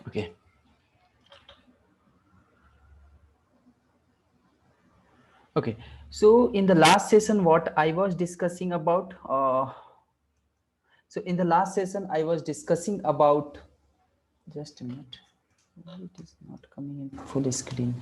Okay. Okay. So in the last session, what I was discussing about, so in the last session, I was discussing about, just a minute, why it is not coming in full screen.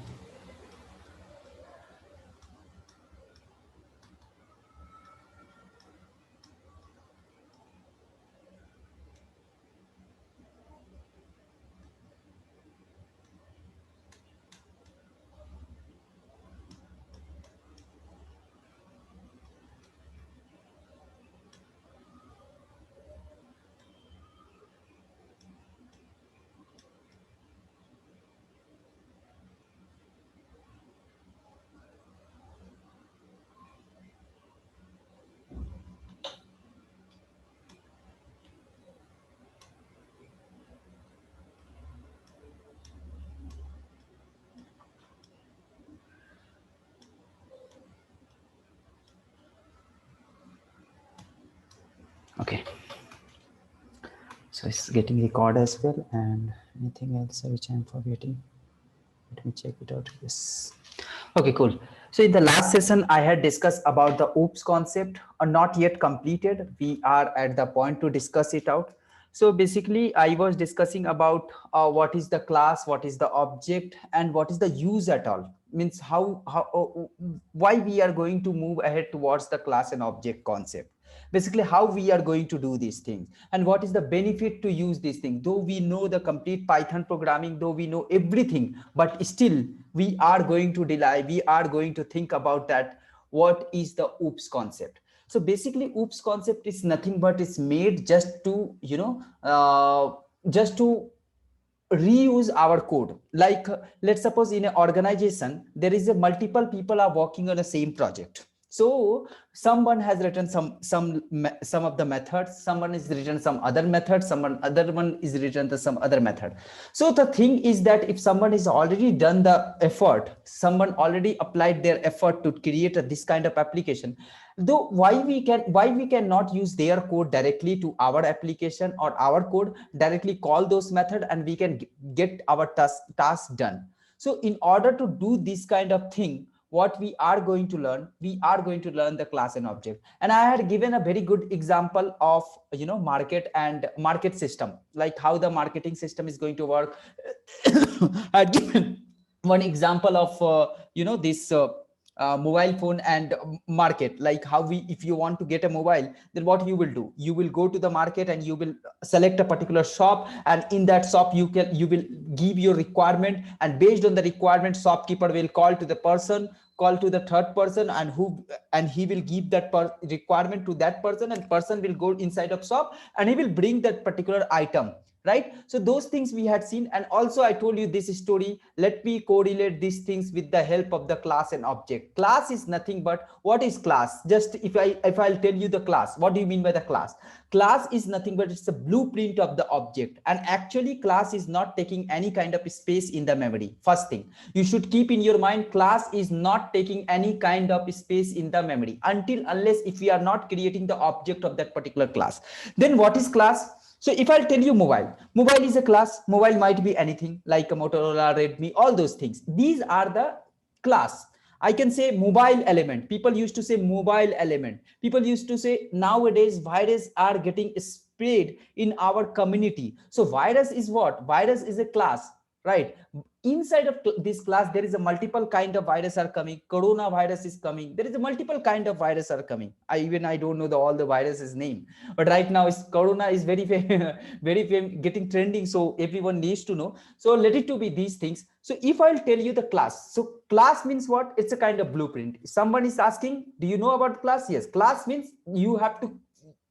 Okay. So it's getting record as well, and anything else which I'm forgetting. Let me check it out. Yes. Okay, cool. So in the last session, I had discussed about the OOPS concept, not yet completed. We are at the point to discuss it out. So basically, I was discussing about what is the class, what is the object, and what is the use at all. Means why we are going to move ahead towards the class and object concept. Basically, how we are going to do these things and what is the benefit to use these things. Though we know the complete Python programming, though we know everything, but still we are going to delay, we are going to think about that. What is the OOPS concept? So basically, OOPS concept is nothing but it's made just to, just to reuse our code. Like let's suppose in an organization there is a multiple people are working on the same project. So someone has written some of the methods, someone is written some other method, someone other one is written the some other method. So the thing is that if someone is already done the effort, someone already applied their effort to create this kind of application, though why we cannot use their code directly to our application, or our code directly call those method and we can get our task done. So in order to do this kind of thing, what we are going to learn, we are going to learn the class and object. And I had given a very good example of, market and market system, like how the marketing system is going to work. I had given one example of this mobile phone and market, like how we, if you want to get a mobile, then what you will do, you will go to the market and you will select a particular shop, and in that shop you will give your requirement, and based on the requirement, shopkeeper will call to the person, call to the third person, and he will give that requirement to that person, and person will go inside of shop and he will bring that particular item, right? So those things we had seen. And also I told you this story. Let me correlate these things with the help of the class and object. Class is nothing but, what is class? Just if I'll tell you the class, what do you mean by the class? Class is nothing but it's a blueprint of the object. And actually class is not taking any kind of space in the memory. First thing you should keep in your mind, class is not taking any kind of space in the memory until unless if we are not creating the object of that particular class. Then what is class? So if I'll tell you mobile is a class. Mobile might be anything like a Motorola, Redmi, all those things. These are the class. I can say mobile element. People used to say mobile element. People used to say nowadays virus are getting spread in our community. So virus is what? Virus is a class, right? Inside of this class there is a multiple kind of virus are coming. Coronavirus is coming. There is a multiple kind of virus are coming. I don't know all the viruses name, but right now is corona is very getting trending, so everyone needs to know. So let it to be these things. So if I'll tell you the class, so class means what? It's a kind of blueprint. Someone is asking, do you know about class? Yes, class means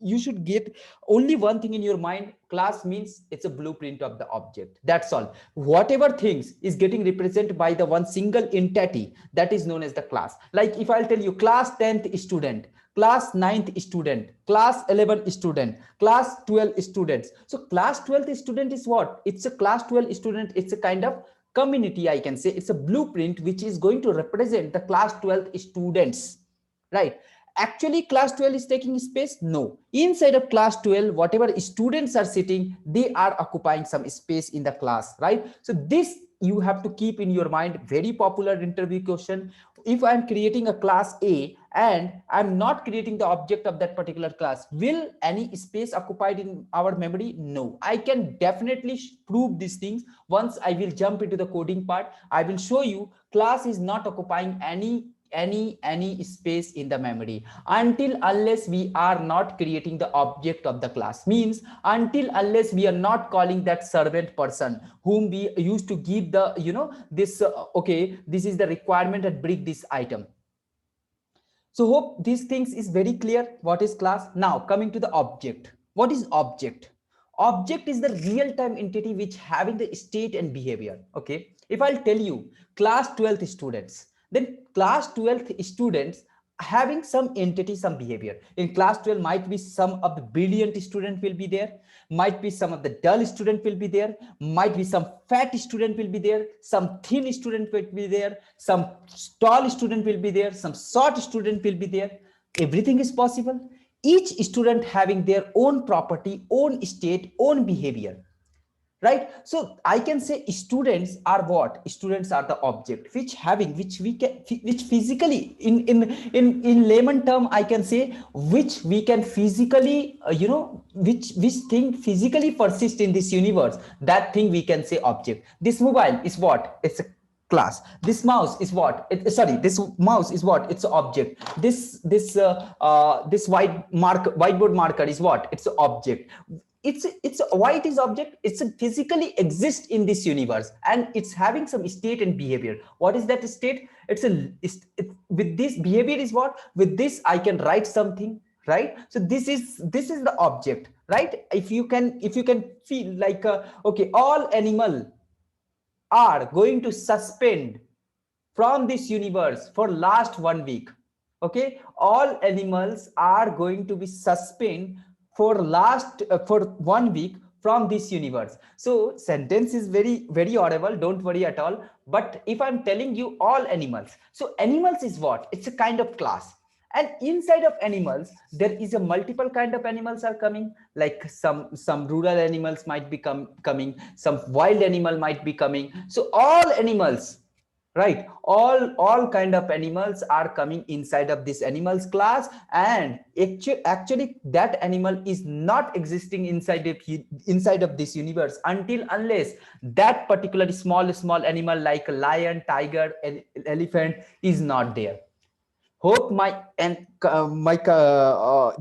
you should get only one thing in your mind. Class means it's a blueprint of the object. That's all. Whatever things is getting represented by the one single entity, that is known as the class. Like if I'll tell you class 10th student, class 9th student, class 11 student, class 12 students. So class 12th student is what? It's a class 12 student. It's a kind of community, I can say. It's a blueprint which is going to represent the class 12th students, right? actually class 12 is taking space? No. Inside of class 12, whatever students are sitting, they are occupying some space in the class, right? So this you have to keep in your mind. Very popular interview question. If I'm creating a class A and I'm not creating the object of that particular class, will any space occupied in our memory? No. I can definitely prove these things once I will jump into the coding part. I will show you class is not occupying any space in the memory until unless we are not creating the object of the class. Means until unless we are not calling that servant person whom we used to give the this okay, this is the requirement and bring this item. So hope these things is very clear what is class. Now coming to the object. What is object? Object is the real-time entity which having the state and behavior. Okay, if I'll tell you class 12th students, then class 12th students having some entity, some behavior. In class 12 might be some of the brilliant student will be there, might be some of the dull student will be there, might be some fat student will be there, some thin student will be there, some tall student will be there, some short student will be there. Everything is possible. Each student having their own property, own state, own behavior, right? So I can say students are what? Students are the object which having, which we can, which physically in layman term I can say, which we can physically which thing physically persists in this universe, that thing we can say object. This mobile is what? It's a class. This mouse is what? Sorry, this mouse is what? It's an object. This whiteboard marker is what? It's an object. It's why it is object? It's a physically exist in this universe and it's having some state and behavior. What is that state? With this behavior is what? With this I can write something, right? So this is the object, right? If you can feel like okay, all animal are going to suspend from this universe for last 1 week. Okay, all animals are going to be suspend for last for 1 week from this universe. So sentence is very audible, don't worry at all. But if I'm telling you all animals, so animals is what? It's a kind of class. And inside of animals there is a multiple kind of animals are coming, like some rural animals might be coming, some wild animal might be coming. So all animals, right, all kind of animals are coming inside of this animals class. And actually that animal is not existing inside of this universe until unless that particular small animal like a lion, tiger, elephant is not there. Hope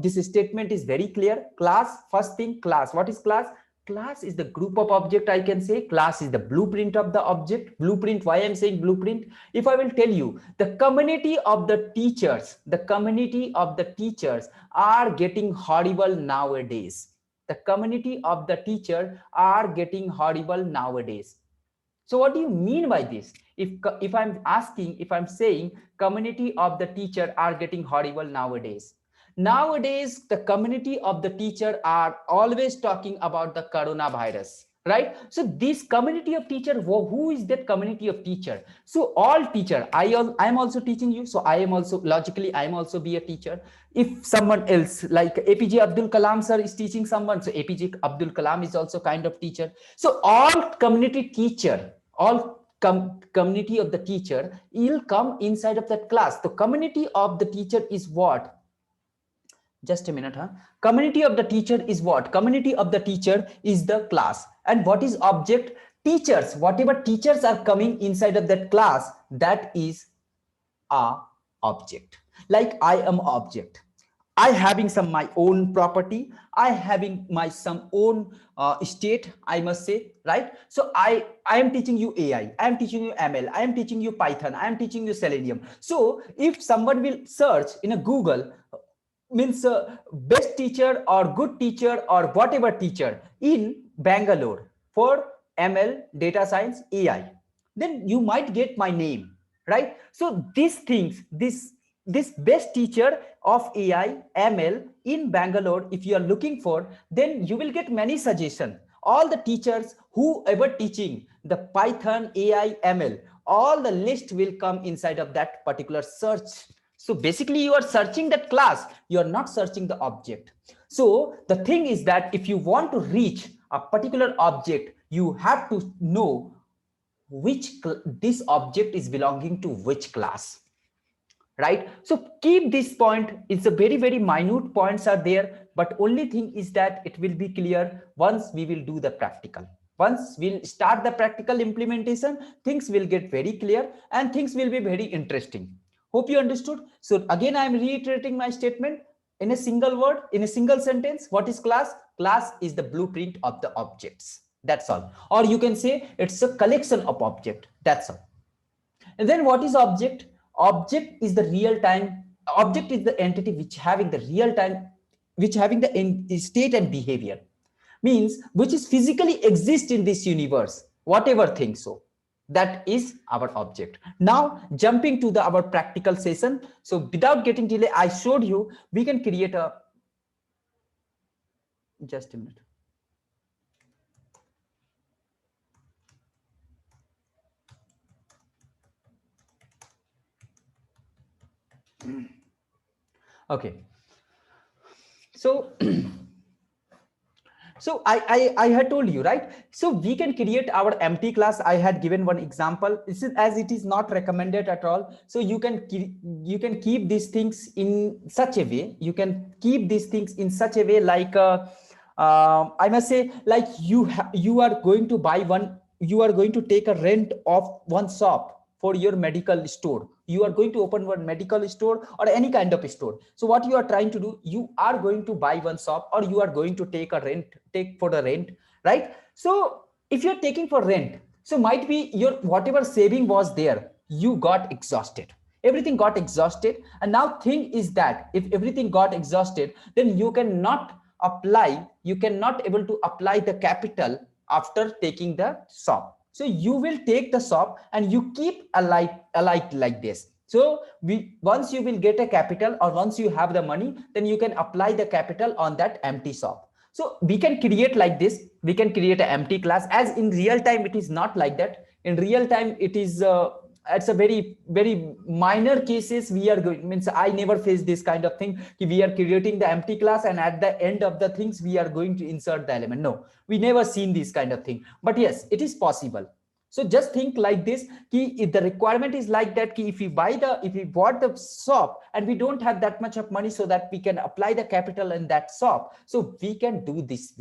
this statement is very clear. Class, first thing, class. What is class? Class is the group of object. I can say class is the blueprint of the object. Blueprint, why I'm saying blueprint? If I will tell you the community of the teachers are getting horrible nowadays. The community of the teacher are getting horrible nowadays. So what do you mean by this? If I'm saying community of the teacher are getting horrible nowadays. Nowadays, the community of the teacher are always talking about the coronavirus, right? So this community of teacher, who is that community of teacher? So all teacher, I am also teaching you. So I am also logically, I am also be a teacher. If someone else like APJ Abdul Kalam sir is teaching someone, so APJ Abdul Kalam is also kind of teacher. So all community teacher, all community of the teacher will come inside of that class. The community of the teacher is what? Just a minute, huh? Community of the teacher is what? Community of the teacher is the class. And what is object? Teachers, whatever teachers are coming inside of that class, that is a object. Like I am object. I having some my own property, I having my some own state, I must say, right? So I am teaching you AI, I am teaching you ML, I am teaching you Python, I am teaching you Selenium. So if someone will search in a Google, means best teacher or good teacher or whatever teacher in Bangalore for ML, data science, AI, then you might get my name, right? So these things, this best teacher of AI, ML in Bangalore, if you are looking for, then you will get many suggestions. All the teachers who ever teaching the Python, AI, ML, all the list will come inside of that particular search So basically you are searching that class, you are not searching the object. So the thing is that if you want to reach a particular object, you have to know which this object is belonging to which class, right? So keep this point. It's a very minute points are there, but only thing is that it will be clear once we will do the practical. Once we'll start the practical implementation, things will get very clear and things will be very interesting. Hope you understood. So again, I am reiterating my statement in a single word, in a single sentence. What is class? Class is the blueprint of the objects. That's all. Or you can say it's a collection of object. That's all. And then what is object? Object is the real time. Object is the entity which having the real time, which having the state and behavior. Means which is physically exist in this universe, whatever thing. So that is our object. Now jumping to the our practical session. So without getting delay, I showed you we can create a, just a minute. Okay. So so I had told you, right? So we can create our empty class. I had given one example. This is, as it is not recommended at all. So you can keep these things in such a way. You can keep these things in such a way like I must say, like you are going to buy one. You are going to take a rent of one shop for your medical store. You are going to open one medical store or any kind of store. So what you are trying to do, you are going to buy one shop or you are going to take for the rent, right? So if you're taking for rent, so might be your whatever saving was there, you got exhausted. Everything got exhausted. And now thing is that if everything got exhausted, then you cannot able to apply the capital after taking the shop. So you will take the shop and you keep alike like this. So once you will get a capital or once you have the money, then you can apply the capital on that empty shop. So we can create like this. We can create an empty class. As in real time, it is not like that. In real time, it is it's a very minor cases we are going, means I never faced this kind of thing. We are creating the empty class and at the end of the things we are going to insert the element. No, we never seen this kind of thing, but yes, it is possible. So just think like this, if the requirement is like that, if we bought the shop and we don't have that much of money so that we can apply the capital in that shop, so we can do this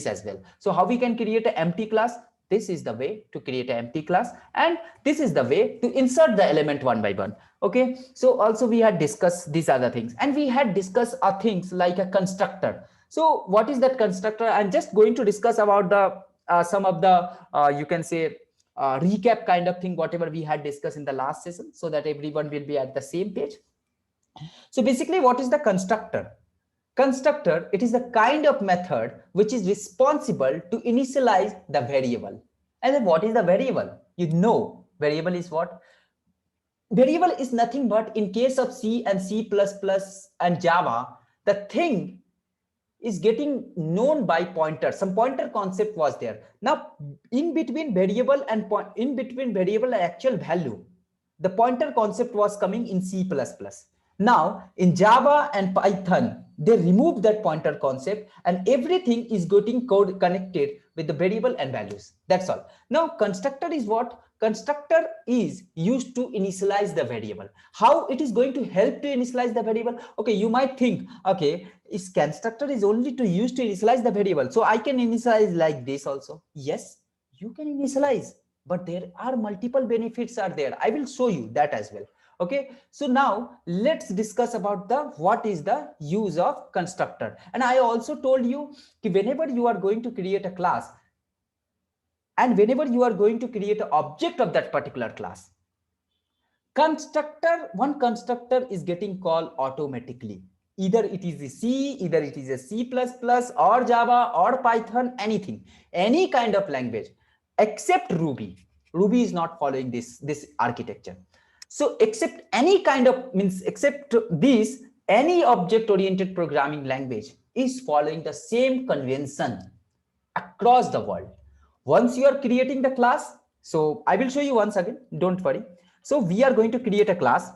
as well. So how we can create an empty class? This is the way to create an empty class, and this is the way to insert the element one by one. Okay, so also we had discussed these other things, and we had discussed things like a constructor. So what is that constructor? I'm just going to discuss about the some of the you can say recap kind of thing, whatever we had discussed in the last session, so that everyone will be at the same page. So basically, what is the constructor? Constructor, it is the kind of method which is responsible to initialize the variable. And then what is the variable? You know, variable is what? Variable is nothing but, in case of C and C++ and Java, the thing is getting known by pointer. Some pointer concept was there. Now, in between variable and actual value, the pointer concept was coming in C++. Now, in Java and Python, they removed that pointer concept and everything is getting code connected with the variable and values. That's all. Now, constructor is what? Constructor is used to initialize the variable. How it is going to help to initialize the variable? Okay, you might think, okay, is constructor is only to use to initialize the variable. So I can initialize like this also. Yes, you can initialize, but there are multiple benefits are there. I will show you that as well. Okay, so now let's discuss about what is the use of constructor. And I also told you that whenever you are going to create a class and whenever you are going to create an object of that particular class, one constructor is getting called automatically. Either it is a C, either it is a C++ or Java or Python, anything, any kind of language except Ruby. Ruby is not following this architecture. So except any kind of except this, any object-oriented programming language is following the same convention across the world. Once you are creating the class, so I will show you once again, don't worry. So we are going to create a class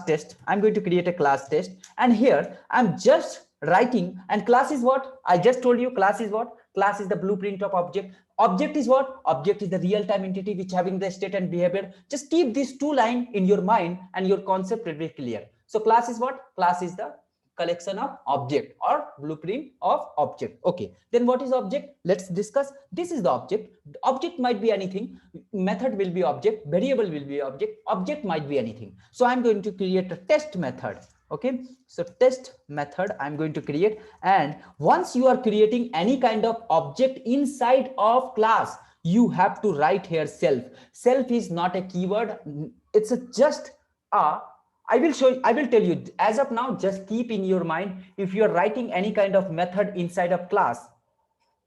test. I'm going to create a class test, and here I'm just writing, and class is what? I just told you class is what? Class is the blueprint of object. Object is what? Object is the real-time entity which having the state and behavior. Just keep these two lines in your mind and your concept will be clear. So class is what? Class is the collection of object or blueprint of object. Okay, then what is object? Let's discuss. This is the object. Object might be anything. Method will be object, variable will be object might be anything. So I'm going to create a test method. Okay, so test method I'm going to create, and once you are creating any kind of object inside of class, you have to write here self. Self is not a keyword, it's a just a, I will tell you as of now. Just keep in your mind, if you are writing any kind of method inside of class,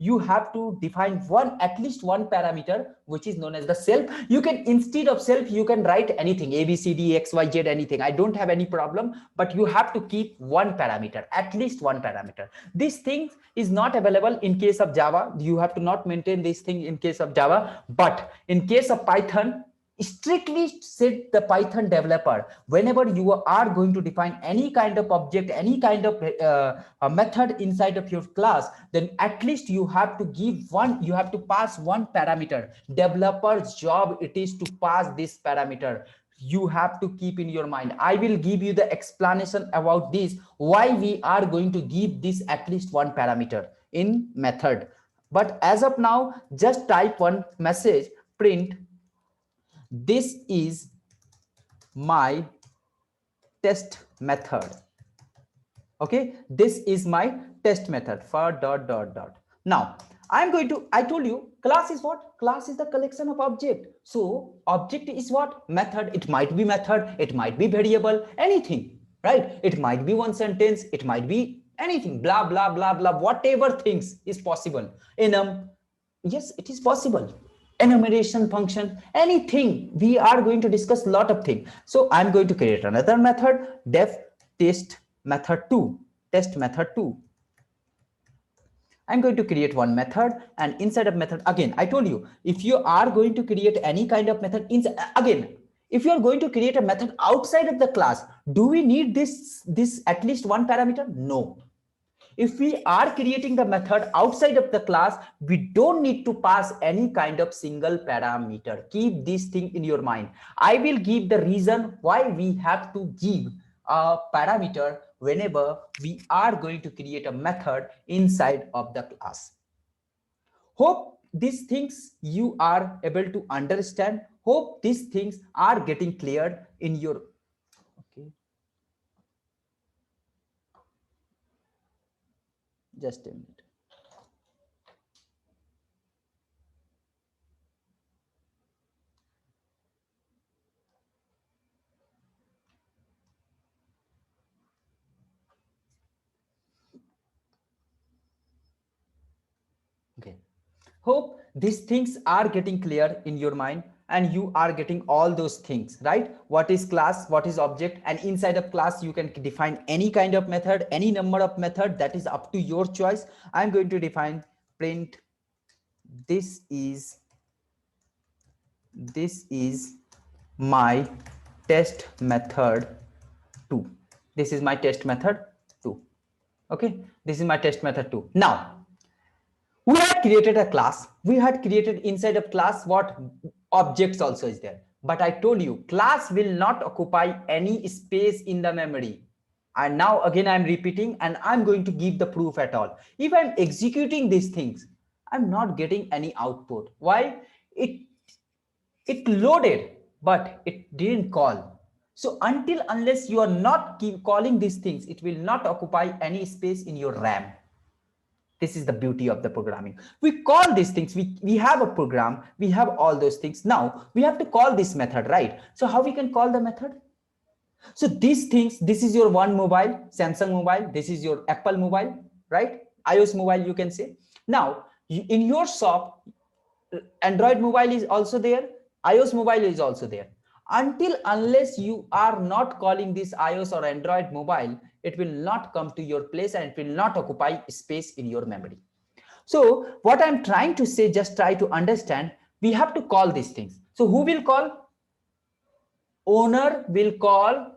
you have to define at least one parameter which is known as the self. You can, instead of self, you can write anything, a b c d x y z, anything. I don't have any problem, but you have to keep one parameter, at least one parameter. This thing is not available in case of Java. You have to not maintain this thing in case of Java, but in case of Python, strictly said the Python developer, whenever you are going to define any kind of object, any kind of a method inside of your class, then at least you have to give one, you have to pass one parameter. Developer's job it is to pass this parameter. You have to keep in your mind. I will give you the explanation about this, why we are going to give this at least one parameter in method. But as of now, just type one message, print, this is my test method. Okay, this is my test method for dot dot dot. Now I'm going to, I told you class is what? Class is the collection of object. So object is what? Method. It might be method, it might be variable, anything, right? It might be one sentence, it might be anything, blah blah blah blah, whatever things is possible. Enum, yes, it is possible. Enumeration function, anything. We are going to discuss a lot of things. So I'm going to create another method, def test method 2, test method 2. I'm going to create one method, and inside of method, again I told you, if you are going to create any kind of method inside, again if you are going to create a method outside of the class, do we need this at least one parameter? No. If we are creating the method outside of the class, we don't need to pass any kind of single parameter. Keep this thing in your mind. I will give the reason why we have to give a parameter whenever we are going to create a method inside of the class. Hope these things you are able to understand. Hope these things are getting cleared in your, okay. Just a minute. Okay. Hope these things are getting clear in your mind, and you are getting all those things, right? What is class, what is object, and inside of class you can define any kind of method, any number of method, that is up to your choice. I'm going to define print, this is my test method 2. This is my test method 2. Okay, this is my test method 2. Now we had created a class, we had created inside of class what? Objects also is there. But I told you class will not occupy any space in the memory. And now again I'm repeating, and I'm going to give the proof at all. If I'm executing these things, I'm not getting any output. Why? It loaded, but it didn't call. So until unless you are not calling these things, it will not occupy any space in your RAM. This is the beauty of the programming. We call these things, we have a program, we have all those things. Now we have to call this method, right? So how we can call the method? So these things, this is your one mobile, Samsung mobile, this is your Apple mobile, right? iOS mobile, you can say. Now in your shop, Android mobile is also there, iOS mobile is also there. Until unless you are not calling this iOS or Android mobile, it will not come to your place and it will not occupy space in your memory. So what I'm trying to say, just try to understand, we have to call these things. So who will call? owner will call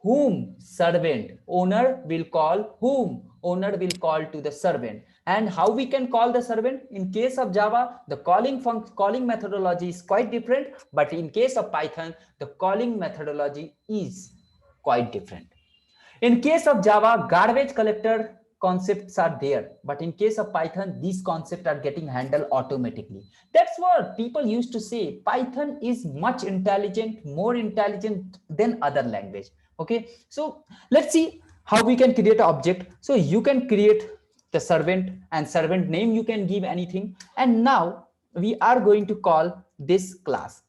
whom? Servant. Owner will call whom? Owner will call to the servant. And how we can call the servant? In case of Java, the calling methodology is quite different, but in case of Python, the calling methodology is quite different. In case of Java, garbage collector concepts are there, but in case of Python, these concepts are getting handled automatically. That's what people used to say. Python is much intelligent, more intelligent than other language. Okay, so let's see how we can create an object. So you can create the servant, and servant name you can give anything. And now we are going to call this class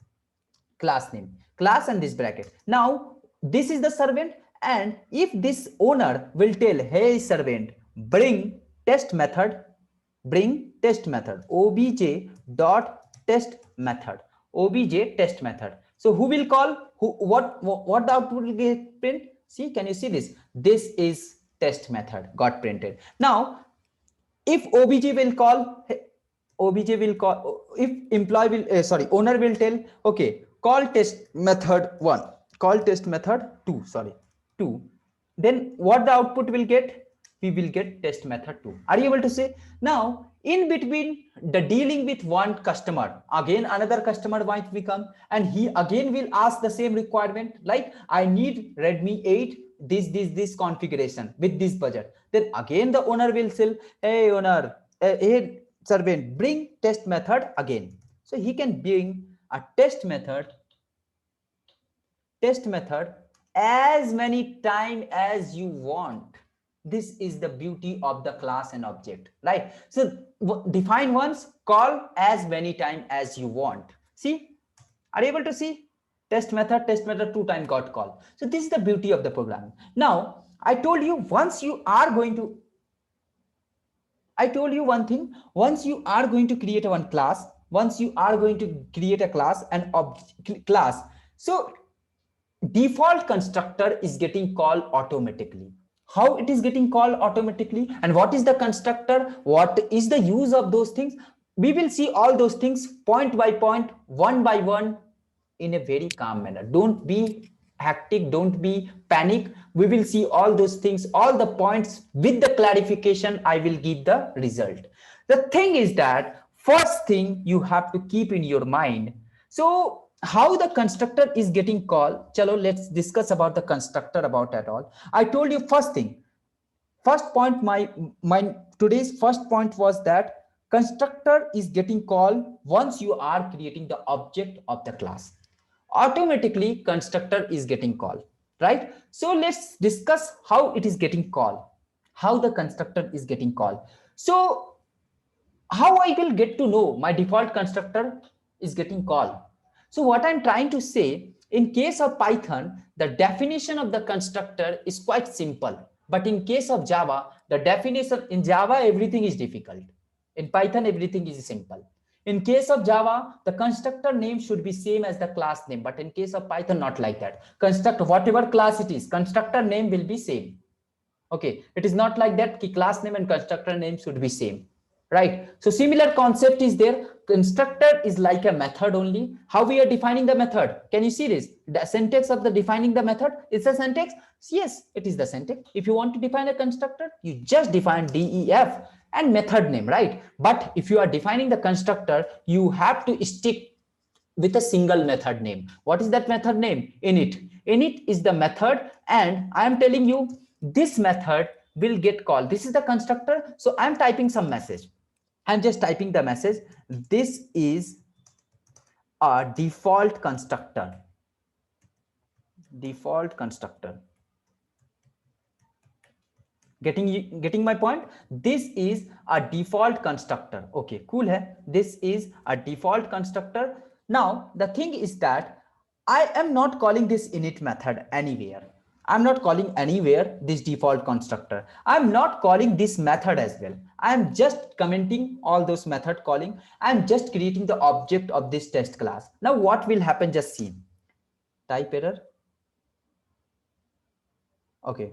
name, class and this bracket. Now this is the servant, and if this owner will tell, hey servant, bring test method, obj dot test method, obj test method. So who will call, what the output will get print? See, can you see this? This is test method got printed. Now if obj will call, if employee will owner will tell, okay, call test method 1, call test method 2, then what the output will get? We will get test method 2. Are you able to say? Now in between the dealing with one customer, again another customer might become, and he again will ask the same requirement, like I need Redmi 8 this configuration with this budget. Then again the owner will say, hey owner, hey servant, bring test method again. So he can bring a test method as many times as you want. This is the beauty of the class and object, right? So define once, call as many times as you want. See, are you able to see? Test method 2 times got called. So this is the beauty of the programming. Now I told you one thing, once you are going to create one class, once you are going to create a class and class, so default constructor is getting called automatically. How it is getting called automatically, and what is the constructor, what is the use of those things? We will see all those things point by point, one by one, in a very calm manner. Don't be hectic, don't be panic. We will see all those things, all the points with the clarification. I will give the result. The thing is that first thing you have to keep in your mind, so how the constructor is getting called. Chalo, let's discuss about the constructor about at all. I told you first point, my today's first point was that constructor is getting called once you are creating the object of the class. Automatically constructor is getting called, right? So let's discuss how it is getting called, how the constructor is getting called. So how I will get to know my default constructor is getting called? So what I'm trying to say, in case of Python, the definition of the constructor is quite simple. But in case of Java, the definition in Java, everything is difficult. In Python, everything is simple. In case of Java, the constructor name should be same as the class name. But in case of Python, not like that. Constructor, whatever class it is, constructor name will be same. Okay, it is not like that. Class name and constructor name should be same. Right? So similar concept is there. Constructor is like a method only. How we are defining the method? Can you see this? The syntax of the defining the method is a syntax. Yes, it is the syntax. If you want to define a constructor, you just define def and method name, right? But if you are defining the constructor, you have to stick with a single method name. What is that method name? Init. Init is the method, and I am telling you this method will get called. This is the constructor. So I'm typing some message. I'm just typing the message. This is a default constructor. Default constructor. Getting my point? This is a default constructor. Okay, cool hai? This is a default constructor. Now the thing is that I am not calling this init method anywhere. I'm not calling anywhere this default constructor. I'm not calling this method as well. I'm just commenting all those method calling. I'm just creating the object of this test class. Now what will happen? Just see. Type error. Okay.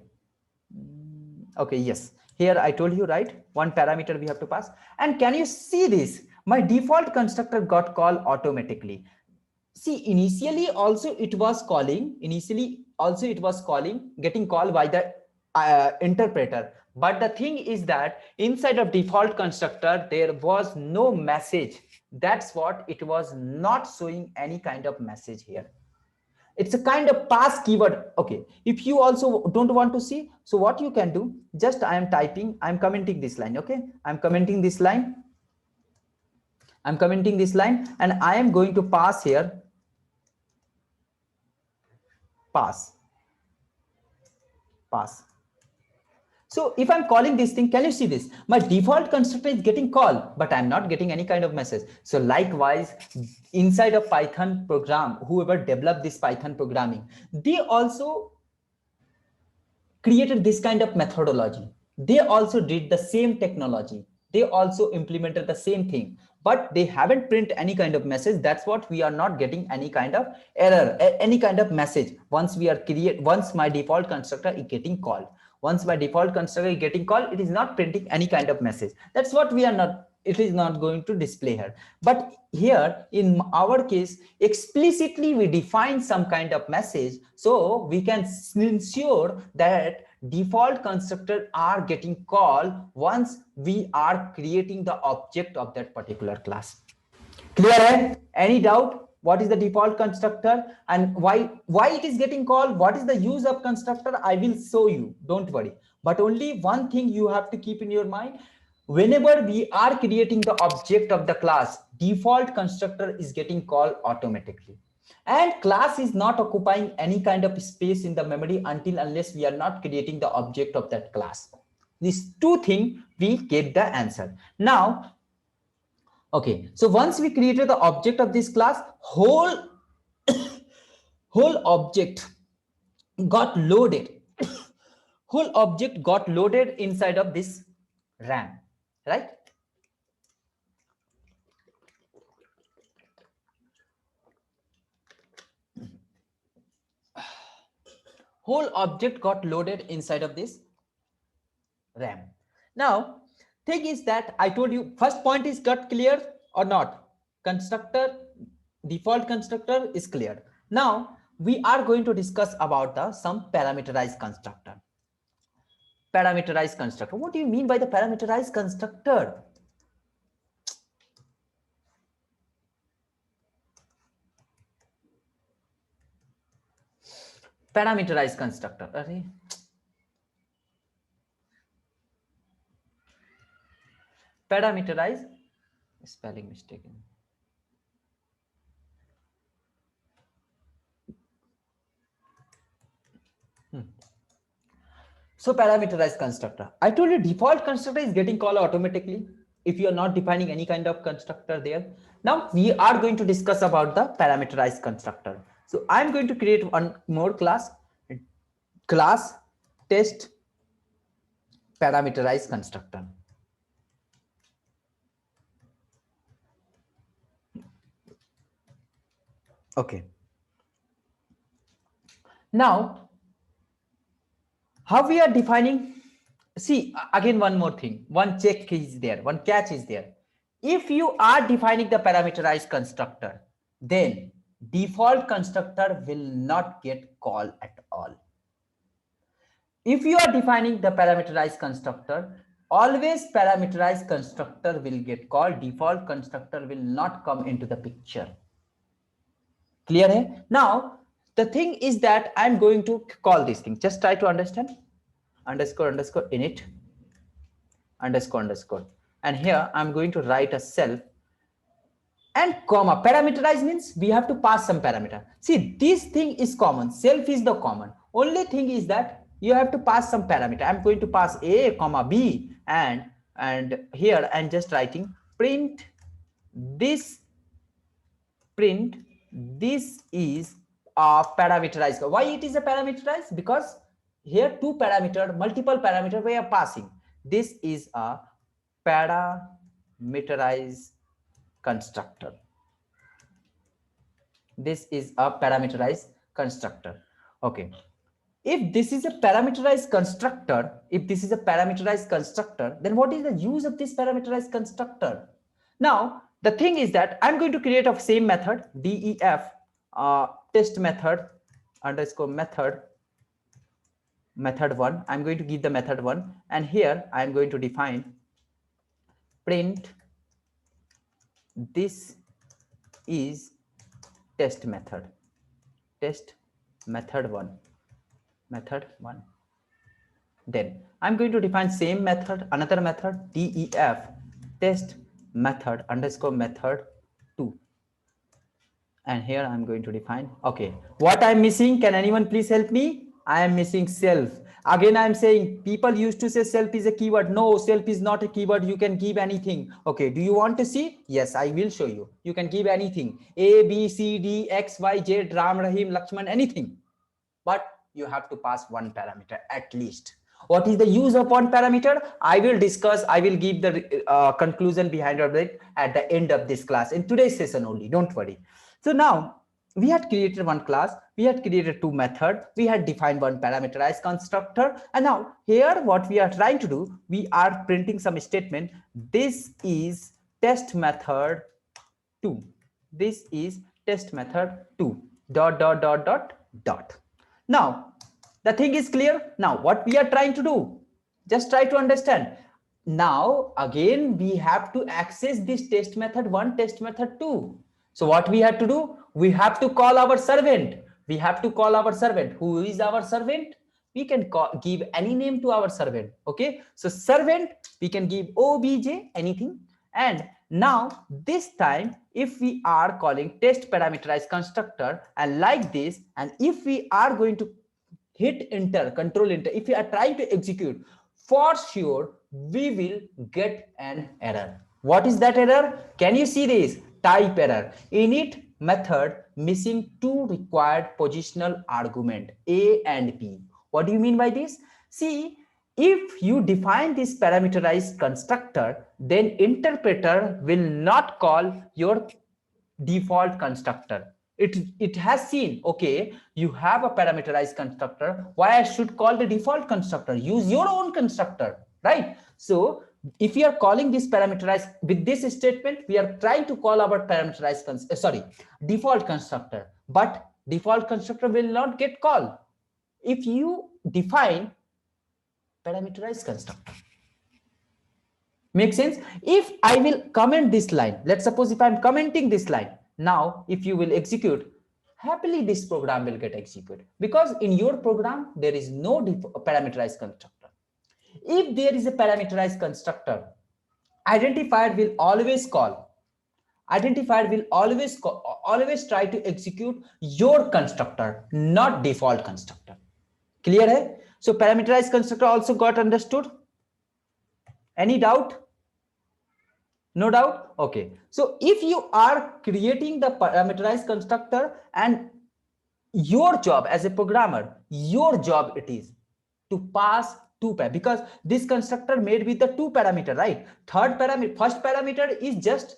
Okay, yes. Here I told you, right? One parameter we have to pass. And can you see this? My default constructor got called automatically. See, initially also it was calling, getting called by the interpreter. But the thing is that inside of default constructor, there was no message. That's what it was not showing any kind of message here. It's a kind of pass keyword. Okay, if you also don't want to see, so what you can do, just I'm commenting this line. Okay, I'm commenting this line and I am going to pass here pass. So if I'm calling this thing, can you see this? My default constructor is getting called, but I'm not getting any kind of message. So likewise, inside a Python program, whoever developed this Python programming, they also created this kind of methodology. They also did the same technology. They also implemented the same thing, but they haven't print any kind of message. That's what we are not getting any kind of error, any kind of message. Once my default constructor is getting called, it is not printing any kind of message. That's what we are not, it is not going to display here. But here in our case, explicitly we define some kind of message, so we can ensure that default constructor are getting called once we are creating the object of that particular class. Clear hai? Any doubt? What is the default constructor and why it is getting called? What is the use of constructor? I will show you, don't worry. But only one thing you have to keep in your mind. Whenever we are creating the object of the class, default constructor is getting called automatically. And class is not occupying any kind of space in the memory unless we are not creating the object of that class. These two things we get the answer. Now, okay, so once we created the object of this class, whole object got loaded. Whole object got loaded inside of this RAM, right? Whole object got loaded inside of this RAM. Now, thing is that I told you, first point is got clear or not? Constructor, default constructor is clear. Now, we are going to discuss about some parameterized constructor. Parameterized constructor. What do you mean by the parameterized constructor? Parameterized constructor. Parameterized, spelling mistake. So parameterized constructor. I told you default constructor is getting called automatically if you are not defining any kind of constructor there. Now we are going to discuss about the parameterized constructor. So I'm going to create one more class test parameterized constructor. Okay. Now, how we are defining? See, again, one more thing, one check is there, one catch is there. If you are defining the parameterized constructor, then default constructor will not get called at all. If you are defining the parameterized constructor, always parameterized constructor will get called, default constructor will not come into the picture. Clear hai? Now, the thing is that I'm going to call this thing. Just try to understand. Underscore init underscore. And here I'm going to write a self and comma. Parameterize means we have to pass some parameter. See, this thing is common. Self is the common. Only thing is that you have to pass some parameter. I'm going to pass a comma b and here I'm just writing print this is a parameterized. Why it is a parameterized? Because here multiple parameter we are passing. This is a parameterized constructor. This is a parameterized constructor. Okay. If this is a parameterized constructor, then what is the use of this parameterized constructor? Now, the thing is that I'm going to create a same method, def test method underscore method 1. I'm going to give the method 1, and here I'm going to define print this is test method 1. Then I'm going to define same method, another method, def test method underscore method 2. And here I'm going to define, okay, what I'm missing, can anyone please help me? I am missing self. Again, I'm saying people used to say self is a keyword. No, self is not a keyword. You can give anything. Okay, do you want to see? Yes, I will show you. You can give anything. A, B, C, D, X, Y, Z, Ram, Rahim, Lakshman, anything. But you have to pass one parameter at least. What is the use of one parameter? I will discuss, I will give the conclusion behind it at the end of this class, in today's session only, don't worry. So now we had created one class, we had created two methods, we had defined one parameterized constructor, and now here what we are trying to do, we are printing some statement. This is test method 2. This is test method 2 dot dot dot dot dot. Now the thing is clear. Now what we are trying to do, just try to understand. Now again we have to access this test method 1, test method 2. So what we have to do, we have to call our servant. We have to call our servant. Who is our servant? We can give any name to our servant. Okay, so servant, we can give obj, anything. And now this time if we are calling test parameterized constructor and like this, and if we are going to hit enter, control enter, if we are trying to execute, for sure we will get an error. What is that error? Can you see this? Type error. Init method missing two required positional argument, A and B. What do you mean by this? See, if you define this parameterized constructor, then interpreter will not call your default constructor. It has seen, okay, you have a parameterized constructor, why I should call the default constructor? Use your own constructor, right? So if we are calling this parameterized with this statement, we are trying to call our parameterized default constructor, but default constructor will not get called if you define parameterized constructor. Make sense? If I will comment this line, let's suppose if I'm commenting this line, now if you will execute, happily this program will get executed, because in your program there is no parameterized constructor. If there is a parameterized constructor, identifier will always call. Identifier will always try to execute your constructor, not default constructor. Clear hai? So parameterized constructor also got understood. Any doubt? No doubt? Okay. So if you are creating the parameterized constructor, and your job as a programmer, your job it is to pass two parameters, because this constructor made with the two parameter, right? Third parameter, first parameter is just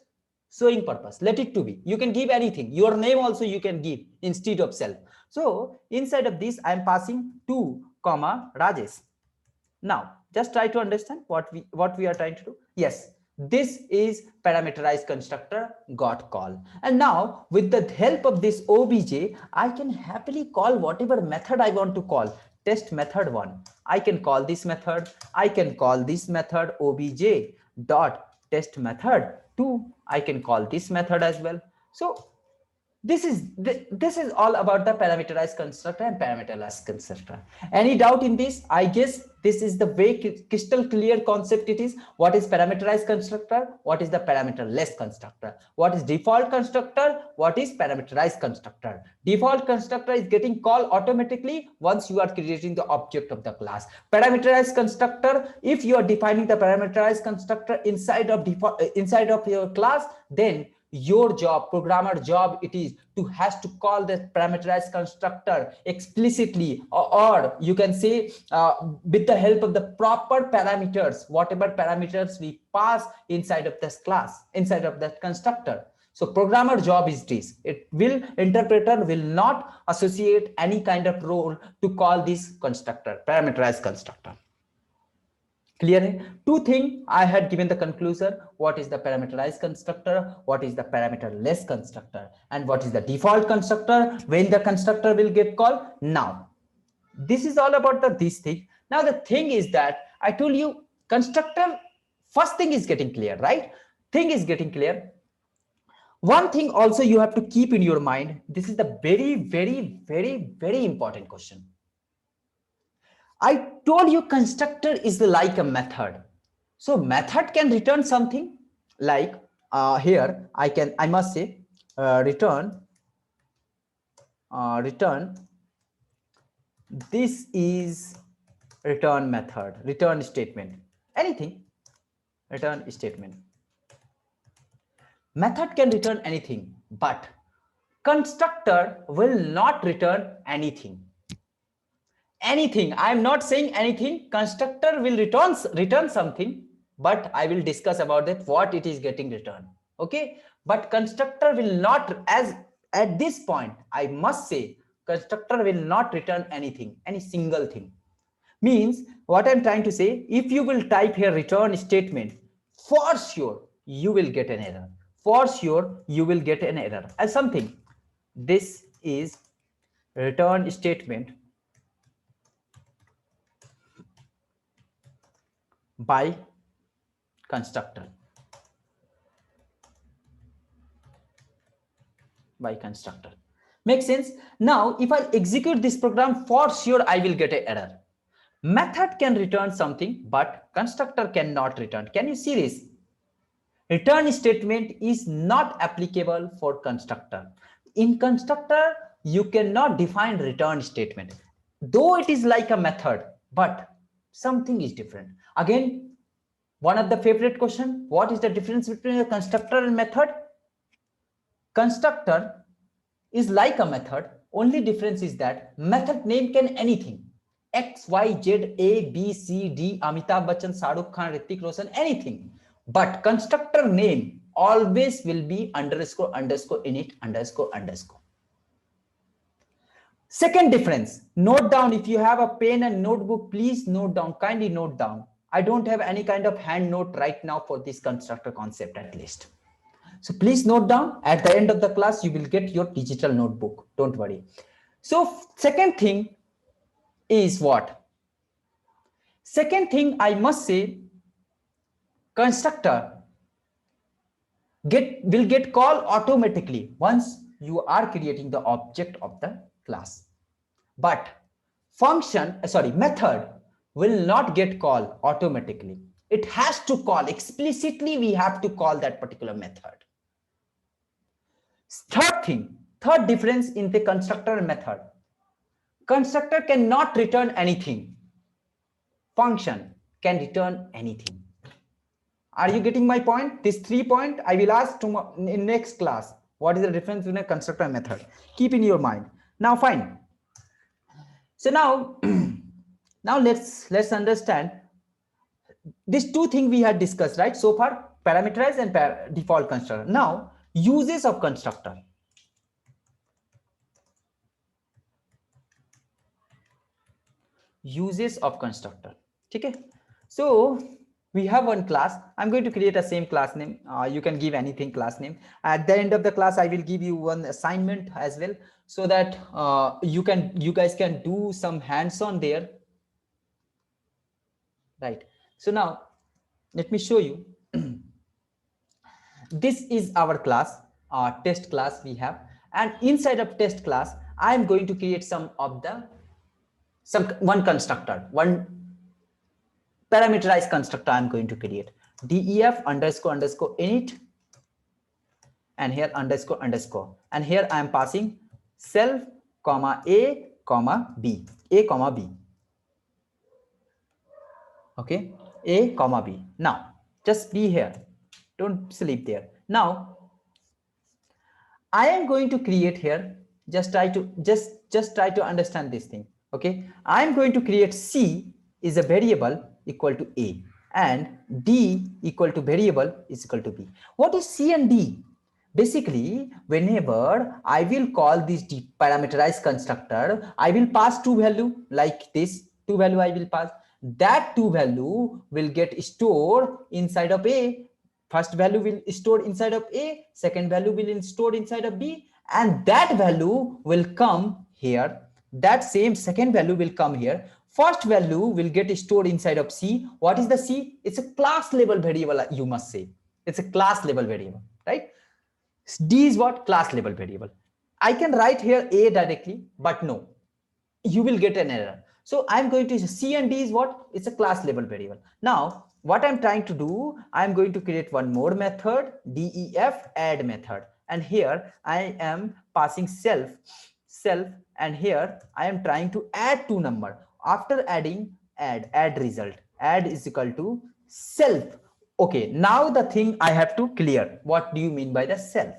showing purpose. Let it to be. You can give anything. Your name also you can give instead of self. So inside of this, I am passing 2, Rajesh. Now just try to understand what we are trying to do. Yes, this is parameterized constructor got call, and now with the help of this obj, I can happily call whatever method I want to call. Test method 1, I can call this method, I can call this method obj dot test method 2, I can call this method as well. So this is all about the parameterized constructor and parameterless constructor. Any doubt in this? I guess this is the way crystal clear concept it is. What is parameterized constructor? What is the parameterless constructor? What is default constructor? What is parameterized constructor? Default constructor is getting called automatically once you are creating the object of the class. Parameterized constructor, if you are defining the parameterized constructor inside of your class, then your job, programmer job, it is has to call the parameterized constructor explicitly, or you can say with the help of the proper parameters, whatever parameters we pass inside of this class, inside of that constructor. So programmer job is this. Interpreter will not associate any kind of role to call this constructor, parameterized constructor. Clear hai? Two things I had given the conclusion. What is the parameterized constructor? What is the parameterless constructor? And what is the default constructor? When the constructor will get called? Now, this is all about this thing. Now, the thing is that I told you constructor, first thing is getting clear, right? Thing is getting clear. One thing also you have to keep in your mind. This is the very important question. I told you constructor is like a method. So method can return something like here I must say return this is return method, return statement, anything, return statement. Method can return anything, but constructor will not return anything. Anything, I am not saying anything. Constructor will return something, but I will discuss about that what it is getting returned. Okay, but constructor will not, as at this point I must say constructor will not return anything, any single thing. Means what I'm trying to say, if you will type here return statement, for sure you will get an error. For sure you will get an error as something. This is return statement by constructor. By constructor. Makes sense? Now, if I execute this program, for sure I will get an error. Method can return something, but constructor cannot return. Can you see this? Return statement is not applicable for constructor. In constructor, you cannot define return statement. Though it is like a method, but something is different. Again, one of the favorite question, what is the difference between a constructor and method? Constructor is like a method. Only difference is that method name can anything. X, Y, Z, A, B, C, D, Amitabh Bachchan, Shahrukh Khan, Hrithik Roshan, anything. But constructor name always will be underscore, underscore, init, underscore, underscore. Second difference, note down. If you have a pen and notebook, please note down, kindly note down. I don't have any kind of hand note right now for this constructor concept at least. So please note down. At the end of the class, you will get your digital notebook. Don't worry. So second thing is what? Second thing I must say, constructor will get called automatically once you are creating the object of the class. But method will not get called automatically. It has to call explicitly. We have to call that particular method. Third difference in the constructor and method. Constructor cannot return anything. Function can return anything. Are you getting my point? This 3 point I will ask tomorrow in next class. What is the difference between a constructor and method? Keep in your mind. Now fine. So now, now let's understand these two things we had discussed, right? So far, parameterized and default constructor. Now, uses of constructor. Uses of constructor. Okay. So we have one class. I'm going to create a same class name. You can give anything class name. At the end of the class, I will give you one assignment as well, so that you guys can do some hands-on there. Right. So now let me show you. This is our class, test class we have, and inside of test class, I am going to create one constructor, one parameterized constructor. I'm going to create def underscore underscore init, and here underscore underscore, and here I am passing self comma a comma b, a comma b. Okay, a comma b. Now just be here, don't sleep there. Now I am going to create here, just try to understand this thing. Okay, I am going to create c is a variable equal to a, and d equal to variable is equal to b. What is c and d? Basically, whenever I will call this parameterized constructor, I will pass two value like this. Two value I will pass. that two value will get stored inside of A. First value will stored inside of A, second value will stored inside of B, and that value will come here. That same second value will come here. First value will get stored inside of C. What is the C? It's a class level variable, you must say. It's a class level variable, right? D is what? Class level variable. I can write here A directly, but no, you will get an error. So I'm going to C and D is what? It's a class level variable. Now, what I'm trying to do, I'm going to create one more method, def add method. And here I am passing self, and here I am trying to add two number. After adding, add result. Add is equal to self. Okay, now the thing I have to clear. What do you mean by the self?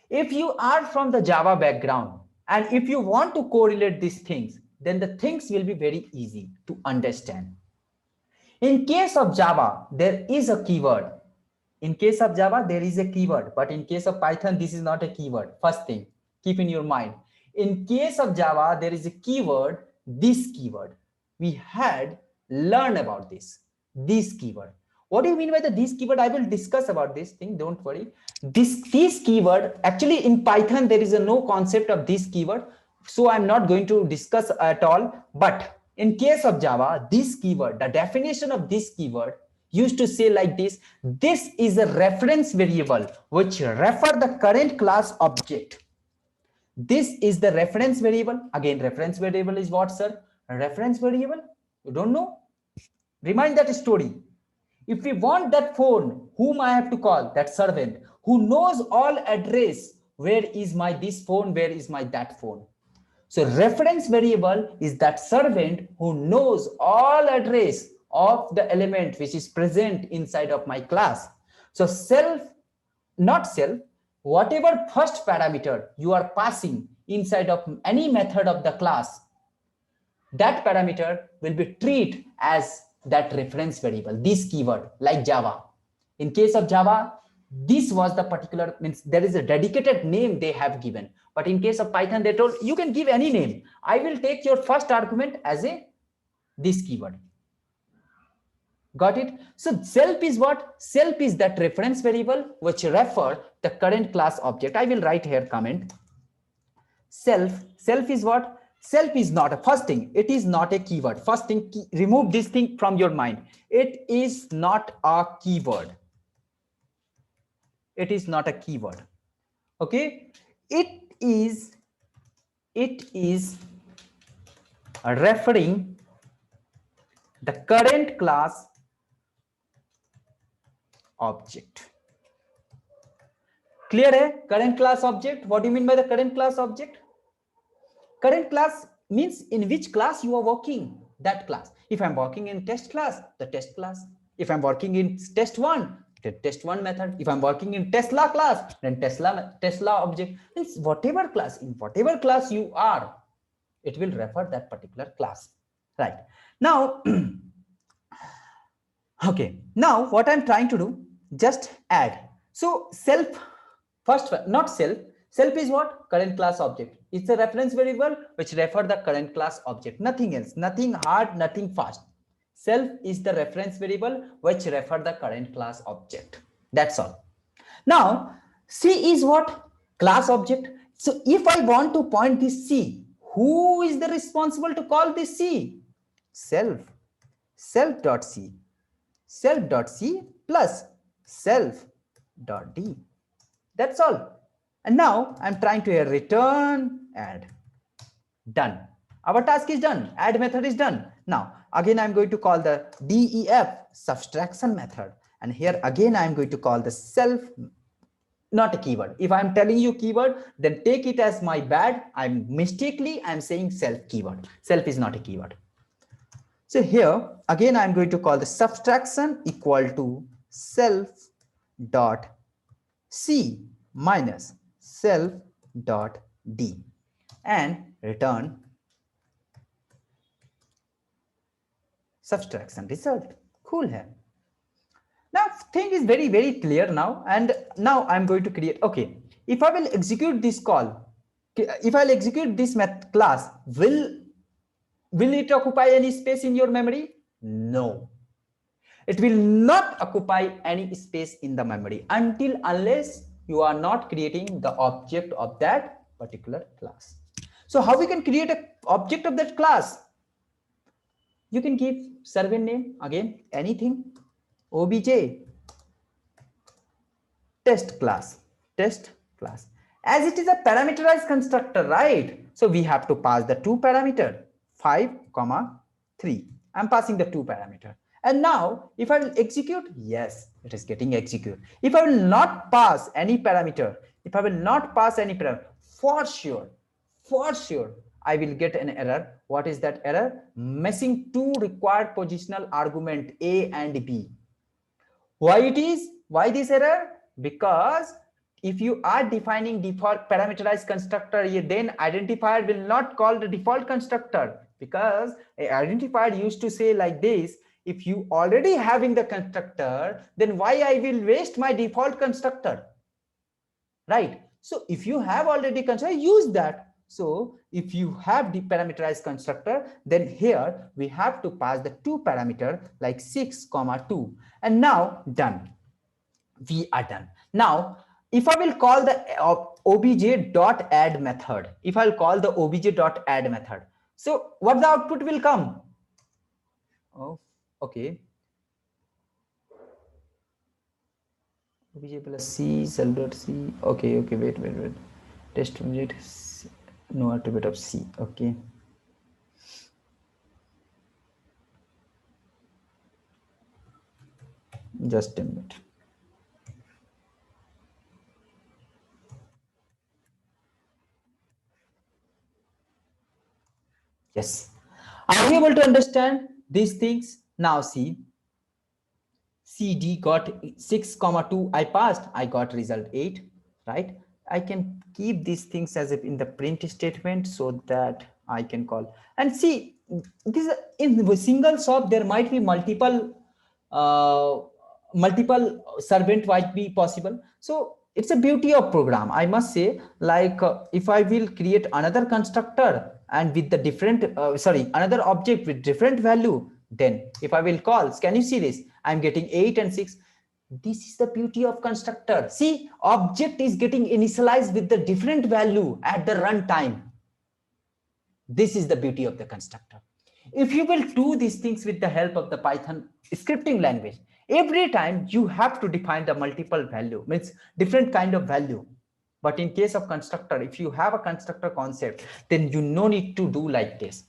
If you are from the Java background and if you want to correlate these things, then the things will be very easy to understand. In case of Java, there is a keyword. In case of Java, there is a keyword, but in case of Python, this is not a keyword. First thing, keep in your mind. In case of Java, there is a keyword, this keyword. We had learned about this keyword. What do you mean by this keyword? I will discuss about this thing, don't worry. This keyword, actually in Python, there is no concept of this keyword. So I'm not going to discuss at all. But in case of Java, this keyword, the definition of this keyword used to say like this: this is a reference variable which refer the current class object. This is the reference variable. Again, reference variable is what, sir? A reference variable? You don't know? Remind that story. If we want that phone, whom I have to call? That servant who knows all address. Where is my this phone? Where is my that phone? So reference variable is that servant who knows all address of the element which is present inside of my class. So self, not self, whatever first parameter you are passing inside of any method of the class, that parameter will be treated as that reference variable, this keyword, like Java. In case of Java, this was the particular, means there is a dedicated name they have given. But in case of Python, they told you can give any name. I will take your first argument as this keyword. Got it? So self is what? Self is that reference variable which refer the current class object. I will write here comment. Self is what? Self is not a first thing. It is not a keyword. First thing, remove this thing from your mind. It is not a keyword. It is not a keyword. Okay. It is referring the current class object. Clear hai? Current class object. What do you mean by the current class object? Current class means in which class you are working, that class. If I'm working in test class, the test class. If I'm working in test one, the test one method. If I'm working in Tesla class, then Tesla object. Means whatever class, in whatever class you are, it will refer that particular class. Right. Now, okay. Now what I'm trying to do, just add. So self, first, not self. Self is what? Current class object. It's a reference variable which refer the current class object. Nothing else, nothing hard, nothing fast. Self is the reference variable which refer the current class object. That's all. Now, C is what? Class object. So if I want to point this C, who is the responsible to call this C? Self. Self.c. Self.c plus self.d. That's all. And now I'm trying to return add. Done. Our task is done. Add method is done. Now, again, I'm going to call the def subtraction method. And here again, I'm going to call the self, not a keyword. If I'm telling you keyword, then take it as my bad. I'm saying self keyword. Self is not a keyword. So here, again, I'm going to call the subtraction equal to self dot C minus self dot D and return subtraction result. Cool here. Now thing is very, very clear now. And now I'm going to create, okay, if I will execute this call, if I'll execute this class, will will it occupy any space in your memory? No. It will not occupy any space in the memory unless you are not creating the object of that particular class. So how we can create an object of that class? You can give servant name, again anything, obj test class. As it is a parameterized constructor, right? So we have to pass the two parameter 5, 3. I'm passing the two parameter. And now if I will execute, yes, it is getting executed. If I will not pass any parameter, for sure, I will get an error. What is that error? Missing two required positional argument A and B. Why this error? Because if you are defining default parameterized constructor, then identifier will not call the default constructor, because a identifier used to say like this: if you already having the constructor, then why I will waste my default constructor, right? So if you have already constructor, use that. So if you have the parameterized constructor, then here we have to pass the two parameter like 6, 2, and now done. We are done. Now, if I will call the obj.add method, so what the output will come? Oh, okay. Obj plus c, c. Okay, wait. Test object, no attribute of c. Okay. Just a minute. Yes. Are you able to understand these things? Now see, CD got 6, 2. I passed. I got result 8, right? I can keep these things as if in the print statement so that I can call. And see, this in a single shop there might be multiple servant might be possible. So it's a beauty of program, I must say. Like if I will create another constructor and with the different another object with different value, then if I will call, can you see this? I'm getting 8 and 6. This is the beauty of constructor. See, object is getting initialized with the different value at the runtime. This is the beauty of the constructor. If you will do these things with the help of the Python scripting language, every time you have to define the multiple value, means different kind of value. But in case of constructor, if you have a constructor concept, then you no need to do like this.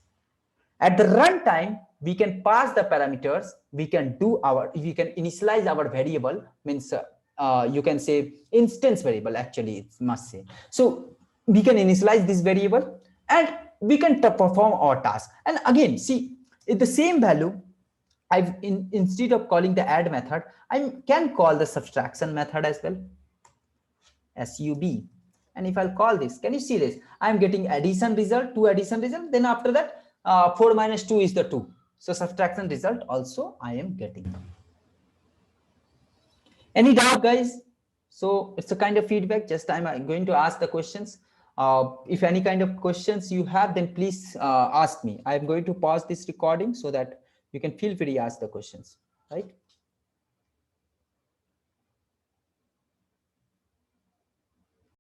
At the runtime, we can pass the parameters, we can initialize our variable, means you can say instance variable, actually it must say. So we can initialize this variable and we can perform our task. And again, see, if the same value, instead of calling the add method, I can call the subtraction method as well, sub. And if I'll call this, can you see this? I'm getting addition result, 2 addition result. Then after that, 4 minus 2 is the 2. So subtraction result also I am getting. Any doubt, guys? So it's a kind of feedback. Just I'm going to ask the questions. If any kind of questions you have, then please ask me. I'm going to pause this recording so that you can feel free to ask the questions, right?